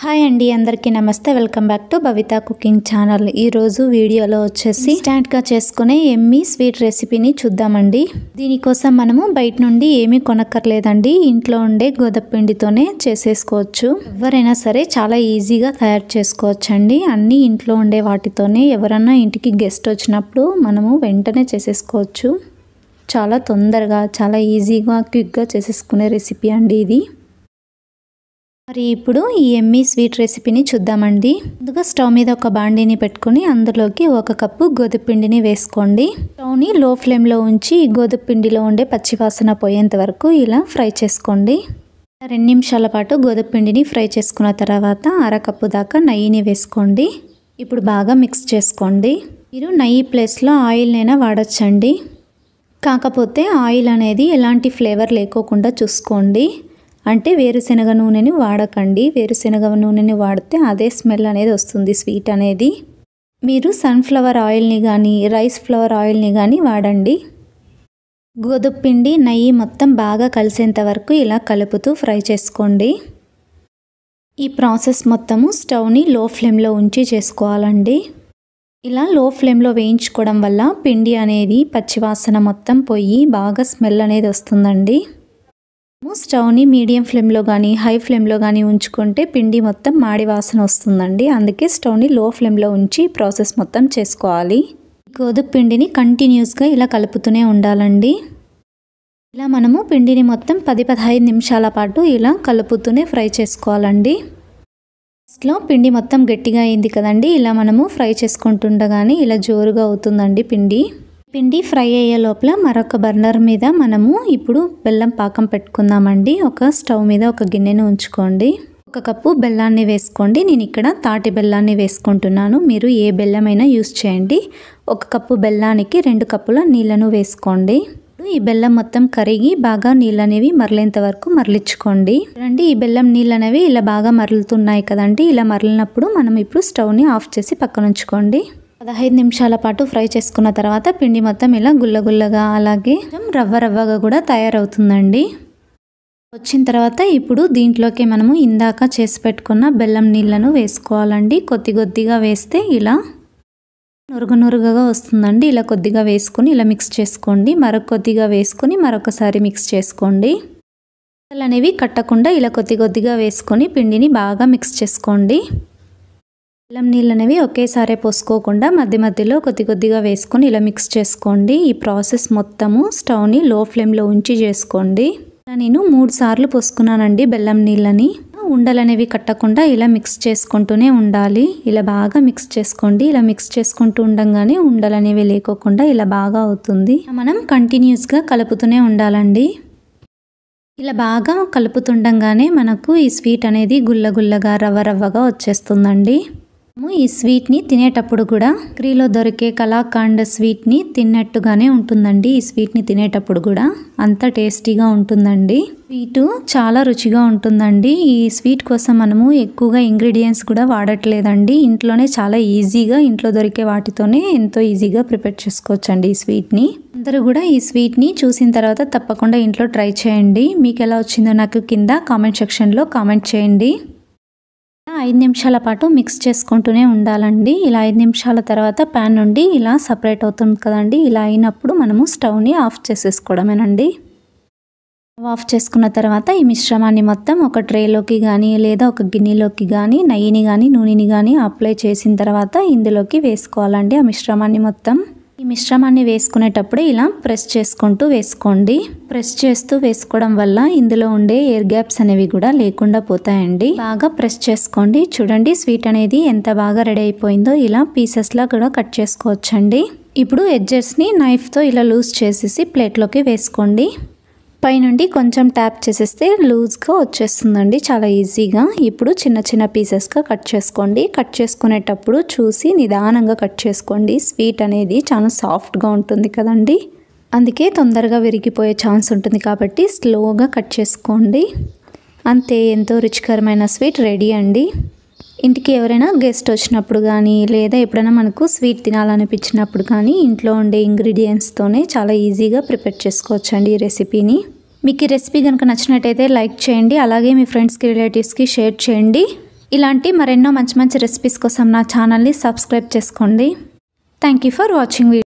Hi అండి, అందరికీ నమస్తే. Welcome back to Bhavitha cooking channel. ఈరోజు వీడియోలో వచ్చేసి ఇన్స్టెంట్గా చేసుకునే ఎమ్మీ స్వీట్ రెసిపీని చూద్దామండి. దీనికోసం మనము బయట నుండి ఏమీ కొనక్కర్లేదండి. ఇంట్లో ఉండే గోధుమ పిండితోనే చేసేసుకోవచ్చు. ఎవరైనా సరే చాలా ఈజీగా తయారు చేసుకోవచ్చండి. అన్నీ ఇంట్లో ఉండే వాటితోనే ఎవరన్నా ఇంటికి గెస్ట్ వచ్చినప్పుడు మనము వెంటనే చేసేసుకోవచ్చు. చాలా తొందరగా, చాలా ఈజీగా, క్విక్గా చేసేసుకునే రెసిపీ అండి ఇది. మరి ఇప్పుడు ఈ ఎమ్మీ స్వీట్ రెసిపీని చూద్దామండి. ముందుగా స్టవ్ మీద ఒక బాండీని పెట్టుకొని అందులోకి 1 కప్పు గోధుమ పిండిని వేసుకోండి. స్టవ్ని లో ఫ్లేమ్లో ఉంచి గోధుమ పిండిలో ఉండే పచ్చివాసన పోయేంత వరకు ఇలా ఫ్రై చేసుకోండి. 2 నిమిషాల పాటు గోధుమ పిండిని ఫ్రై చేసుకున్న తర్వాత 1/2 కప్పు దాకా నెయ్యిని వేసుకోండి. ఇప్పుడు బాగా మిక్స్ చేసుకోండి. మీరు నెయ్యి ప్లేస్లో ఆయిల్నైనా వాడచ్చండి. కాకపోతే ఆయిల్ అనేది ఎలాంటి ఫ్లేవర్ లేకోకుండా చూసుకోండి. అంటే వేరుశనగ నూనెని వాడకండి. వేరుశనగ నూనెని వాడితే అదే స్మెల్ అనేది వస్తుంది స్వీట్ అనేది. మీరు సన్ఫ్లవర్ ఆయిల్ని కానీ రైస్ ఫ్లవర్ ఆయిల్ని కానీ వాడండి. గోధుమ పిండి నెయ్యి మొత్తం బాగా కలిసేంత వరకు ఇలా కలుపుతూ ఫ్రై చేసుకోండి. ఈ ప్రాసెస్ మొత్తము స్టవ్ని లో ఫ్లేమ్లో ఉంచి చేసుకోవాలండి. ఇలా లో ఫ్లేమ్లో వేయించుకోవడం వల్ల పిండి అనేది పచ్చివాసన మొత్తం పోయి బాగా స్మెల్ అనేది వస్తుందండి. స్టవ్ని మీడియం ఫ్లేమ్లో కానీ హై ఫ్లేమ్లో కానీ ఉంచుకుంటే పిండి మొత్తం మాడి వాసన వస్తుందండి. అందుకే స్టవ్ని లో ఫ్లేమ్లో ఉంచి ప్రాసెస్ మొత్తం చేసుకోవాలి. గోధుమ పిండిని కంటిన్యూస్గా ఇలా కలుపుతూనే ఉండాలండి. ఇలా మనము పిండిని మొత్తం 10-15 నిమిషాల పాటు ఇలా కలుపుతూనే ఫ్రై చేసుకోవాలండి. ఫస్ట్లో పిండి మొత్తం గట్టిగా అయింది కదండి. ఇలా మనము ఫ్రై చేసుకుంటుండగానే ఇలా జోరుగా అవుతుందండి పిండి ఫ్రై అయ్యే లోపల మరొక బర్నర్ మీద మనము ఇప్పుడు బెల్లం పాకం పెట్టుకుందామండి. ఒక స్టవ్ మీద ఒక గిన్నెను ఉంచుకోండి. 1 కప్పు బెల్లాన్ని వేసుకోండి. నేను ఇక్కడ తాటి బెల్లాన్ని వేసుకుంటున్నాను. మీరు ఏ బెల్లమైనా యూస్ చేయండి. 1 కప్పు బెల్లానికి 2 కప్పుల నీళ్ళను వేసుకోండి. ఈ బెల్లం మొత్తం కరిగి బాగా నీళ్ళు అనేవి మరలేంత వరకు మరలించుకోండి. చూడండి, ఈ బెల్లం నీళ్ళు అనేవి ఇలా బాగా మరలుతున్నాయి కదండి. ఇలా మరలినప్పుడు మనం ఇప్పుడు స్టవ్ని ఆఫ్ చేసి పక్కన ఉంచుకోండి. 15 నిమిషాల పాటు ఫ్రై చేసుకున్న తర్వాత పిండి మొత్తం ఇలా గుల్లగుల్లగా అలాగే రవ్వగా కూడా తయారవుతుందండి. వచ్చిన తర్వాత ఇప్పుడు దీంట్లోకి మనము ఇందాక చేసి పెట్టుకున్న బెల్లం నీళ్ళను వేసుకోవాలండి. కొద్దిగా వేస్తే ఇలా నురుగుగా వస్తుందండి. ఇలా కొద్దిగా వేసుకొని ఇలా మిక్స్ చేసుకోండి. కొద్దిగా వేసుకొని మరొకసారి మిక్స్ చేసుకోండి. అనేవి కట్టకుండా ఇలా కొద్దిగా వేసుకొని పిండిని బాగా మిక్స్ చేసుకోండి. బెల్లం నీళ్ళు అనేవి ఒకేసారి పోసుకోకుండా మధ్యలో కొద్దిగా వేసుకొని ఇలా మిక్స్ చేసుకోండి. ఈ ప్రాసెస్ మొత్తము స్టవ్ని లో ఫ్లేమ్లో ఉంచి చేసుకోండి. నేను 3 సార్లు పోసుకున్నానండి బెల్లం నీళ్ళని. ఉండలనేవి కట్టకుండా ఇలా మిక్స్ చేసుకుంటూనే ఉండాలి. ఇలా బాగా మిక్స్ చేసుకోండి. ఇలా మిక్స్ చేసుకుంటూ ఉండగానే ఉండలనేవి లేకోకుండా ఇలా బాగా అవుతుంది. మనం కంటిన్యూస్గా కలుపుతూనే ఉండాలండి. ఇలా బాగా కలుపుతుండగానే మనకు ఈ స్వీట్ అనేది గుల్లగా రవ్వగా వచ్చేస్తుందండి. ఈ స్వీట్ని తినేటప్పుడు కూడా బేకరీలో దొరికే కలాకండ్ స్వీట్ని తిన్నట్టుగానే ఉంటుందండి. ఈ స్వీట్ని తినేటప్పుడు కూడా అంత టేస్టీగా ఉంటుందండి. స్వీటు చాలా రుచిగా ఉంటుందండి. ఈ స్వీట్ కోసం మనము ఎక్కువగా ఇంగ్రీడియంట్స్ కూడా వాడట్లేదండి. ఇంట్లోనే చాలా ఈజీగా ఇంట్లో దొరికే వాటితోనే ఎంతో ఈజీగా ప్రిపేర్ చేసుకోవచ్చండి ఈ స్వీట్ని. అందరూ కూడా ఈ స్వీట్ని చూసిన తర్వాత తప్పకుండా ఇంట్లో ట్రై చేయండి. మీకు ఎలా వచ్చిందో నాకు కింద కామెంట్ సెక్షన్లో కామెంట్ చేయండి. 5 నిమిషాల పాటు మిక్స్ చేసుకుంటూనే ఉండాలండి. ఇలా 5 నిమిషాల తర్వాత ప్యాన్ నుండి ఇలా సపరేట్ అవుతుంది కదండి. ఇలా అయినప్పుడు మనము స్టవ్ని ఆఫ్ చేసేసుకోవడమేనండి. ఆఫ్ చేసుకున్న తర్వాత ఈ మిశ్రమాన్ని మొత్తం ఒక ట్రేలోకి కానీ లేదా ఒక గిన్నెలోకి కానీ నెయ్యిని కానీ నూనెని కానీ అప్లై చేసిన తర్వాత ఇందులోకి వేసుకోవాలండి. ఆ మిశ్రమాన్ని మొత్తం ఈ మిశ్రమాన్ని వేసుకునేటప్పుడు ఇలా ప్రెస్ చేసుకుంటూ వేసుకోండి. ప్రెస్ చేస్తూ వేసుకోవడం వల్ల ఇందులో ఉండే ఎయిర్ గ్యాప్స్ అనేవి కూడా లేకుండా పోతాయండి. బాగా ప్రెస్ చేసుకోండి. చూడండి, స్వీట్ అనేది ఎంత బాగా రెడీ అయిపోయిందో. ఇలా పీసెస్లా కూడా కట్ చేసుకోవచ్చండి. ఇప్పుడు ఎడ్జెస్ని నైఫ్తో ఇలా లూజ్ చేసేసి ప్లేట్లోకి వేసుకోండి. పైనుండి కొంచెం ట్యాప్ చేసేస్తే లూజ్గా వచ్చేస్తుందండి చాలా ఈజీగా. ఇప్పుడు చిన్న పీసెస్గా కట్ చేసుకోండి. కట్ చేసుకునేటప్పుడు చూసి నిదానంగా కట్ చేసుకోండి. స్వీట్ అనేది చాలా సాఫ్ట్గా ఉంటుంది కదండి. అందుకే తొందరగా విరిగిపోయే ఛాన్స్ ఉంటుంది కాబట్టి స్లోగా కట్ చేసుకోండి. అంతే, ఎంతో రుచికరమైన స్వీట్ రెడీ అండి. ఇంటికి ఎవరైనా గెస్ట్ వచ్చినప్పుడు కానీ లేదా ఎప్పుడైనా మనకు స్వీట్ తినాలనిపించినప్పుడు కానీ ఇంట్లో ఉండే ఇంగ్రీడియంట్స్తోనే చాలా ఈజీగా ప్రిపేర్ చేసుకోవచ్చండి ఈ రెసిపీని. మీకు ఈ రెసిపీ కనుక నచ్చినట్టయితే లైక్ చేయండి. అలాగే మీ ఫ్రెండ్స్కి రిలేటివ్స్కి షేర్ చేయండి. ఇలాంటి మరెన్నో మంచి మంచి రెసిపీస్ కోసం నా ఛానల్ని సబ్స్క్రైబ్ చేసుకోండి. Thank you for watching.